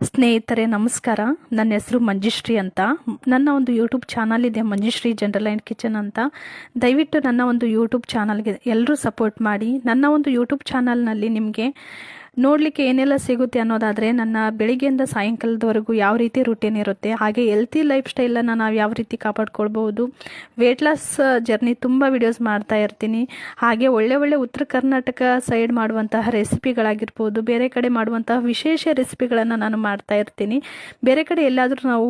ಸ್ನೇಹಿತರೆ ನಮಸ್ಕಾರ. ನನ್ನ ಹೆಸರು ಮಂಜುಶ್ರೀ ಅಂತ. ನನ್ನ ಒಂದು ಯೂಟ್ಯೂಬ್ ಚಾನಲ್ ಇದೆ, ಮಂಜುಶ್ರೀ ಜನರಲ್ ಆ್ಯಂಡ್ ಕಿಚನ್ ಅಂತ. ದಯವಿಟ್ಟು ನನ್ನ ಒಂದು ಯೂಟ್ಯೂಬ್ ಚಾನಲ್ಗೆ ಎಲ್ಲರೂ ಸಪೋರ್ಟ್ ಮಾಡಿ. ನನ್ನ ಒಂದು ಯೂಟ್ಯೂಬ್ ಚಾನಲ್ನಲ್ಲಿ ನಿಮಗೆ ನೋಡಲಿಕ್ಕೆ ಏನೆಲ್ಲ ಸಿಗುತ್ತೆ ಅನ್ನೋದಾದರೆ, ನನ್ನ ಬೆಳಿಗ್ಗೆಯಿಂದ ಸಾಯಂಕಾಲದವರೆಗೂ ಯಾವ ರೀತಿ ರೂಟೀನ್ ಇರುತ್ತೆ, ಹಾಗೆ ಹೆಲ್ತಿ ಲೈಫ್ ಸ್ಟೈಲನ್ನು ನಾವು ಯಾವ ರೀತಿ ಕಾಪಾಡ್ಕೊಳ್ಬೋದು, ವೇಟ್ ಲಾಸ್ ಜರ್ನಿ ತುಂಬ ವಿಡಿಯೋಸ್ ಮಾಡ್ತಾ ಇರ್ತೀನಿ. ಹಾಗೆ ಒಳ್ಳೆ ಒಳ್ಳೆ ಉತ್ತರ ಕರ್ನಾಟಕ ಸೈಡ್ ಮಾಡುವಂತಹ ರೆಸಿಪಿಗಳಾಗಿರ್ಬೋದು, ಬೇರೆ ಕಡೆ ಮಾಡುವಂತಹ ವಿಶೇಷ ರೆಸಿಪಿಗಳನ್ನು ನಾನು ಮಾಡ್ತಾ ಇರ್ತೀನಿ. ಬೇರೆ ಕಡೆ ಎಲ್ಲಾದರೂ ನಾವು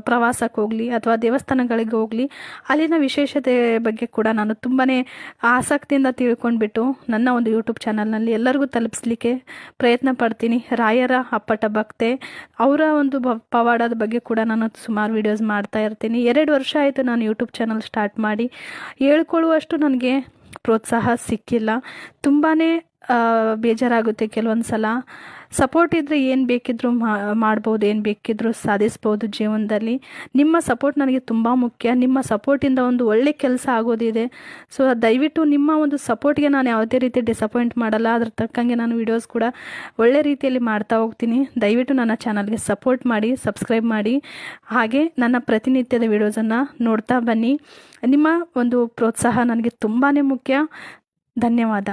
ಪ್ರವಾಸಕ್ಕೆ ಹೋಗಲಿ ಅಥವಾ ದೇವಸ್ಥಾನಗಳಿಗೆ ಹೋಗಲಿ, ಅಲ್ಲಿನ ವಿಶೇಷತೆ ಬಗ್ಗೆ ಕೂಡ ನಾನು ತುಂಬಾ ಆಸಕ್ತಿಯಿಂದ ತಿಳ್ಕೊಂಡ್ಬಿಟ್ಟು ನನ್ನ ಒಂದು ಯೂಟ್ಯೂಬ್ ಚಾನಲ್ನಲ್ಲಿ ಎಲ್ಲರಿಗೂ ತಲುಪಿಸ್ಲಿಕ್ಕೆ ಪ್ರಯತ್ನ ಪಡ್ತೀನಿ. ರಾಯರ ಅಪ್ಪಟ ಭಕ್ತೆ, ಅವರ ಒಂದು ಪವಾಡದ ಬಗ್ಗೆ ಕೂಡ ನಾನು ಸುಮಾರು ವಿಡಿಯೋಸ್ ಮಾಡ್ತಾ ಇರ್ತೀನಿ. 2 ವರ್ಷ ಆಯಿತು ನಾನು ಯೂಟ್ಯೂಬ್ ಚಾನಲ್ ಸ್ಟಾರ್ಟ್ ಮಾಡಿ. ಹೇಳ್ಕೊಳ್ಳುವಷ್ಟು ನನಗೆ ಪ್ರೋತ್ಸಾಹ ಸಿಕ್ಕಿಲ್ಲ. ತುಂಬಾ ಬೇಜಾರಾಗುತ್ತೆ ಕೆಲವೊಂದು ಸಲ. ಸಪೋರ್ಟ್ ಇದ್ದರೆ ಏನು ಬೇಕಿದ್ರೂ ಮಾಡ್ಬೋದು, ಏನು ಬೇಕಿದ್ರೂ ಸಾಧಿಸ್ಬೋದು ಜೀವನದಲ್ಲಿ. ನಿಮ್ಮ ಸಪೋರ್ಟ್ ನನಗೆ ತುಂಬ ಮುಖ್ಯ. ನಿಮ್ಮ ಸಪೋರ್ಟಿಂದ ಒಂದು ಒಳ್ಳೆ ಕೆಲಸ ಆಗೋದಿದೆ. ಸೊ ದಯವಿಟ್ಟು ನಿಮ್ಮ ಒಂದು ಸಪೋರ್ಟ್ಗೆ ನಾನು ಯಾವುದೇ ರೀತಿ ಡಿಸಪಾಯಿಂಟ್ ಮಾಡಲ್ಲ. ಅದ್ರ ತಕ್ಕಂಗೆ ನಾನು ವಿಡಿಯೋಸ್ ಕೂಡ ಒಳ್ಳೆ ರೀತಿಯಲ್ಲಿ ಮಾಡ್ತಾ ಹೋಗ್ತೀನಿ. ದಯವಿಟ್ಟು ನನ್ನ ಚಾನಲ್ಗೆ ಸಪೋರ್ಟ್ ಮಾಡಿ, ಸಬ್ಸ್ಕ್ರೈಬ್ ಮಾಡಿ. ಹಾಗೆ ನನ್ನ ಪ್ರತಿನಿತ್ಯದ ವಿಡಿಯೋಸನ್ನು ನೋಡ್ತಾ ಬನ್ನಿ. ನಿಮ್ಮ ಒಂದು ಪ್ರೋತ್ಸಾಹ ನನಗೆ ತುಂಬಾ ಮುಖ್ಯ. ಧನ್ಯವಾದ.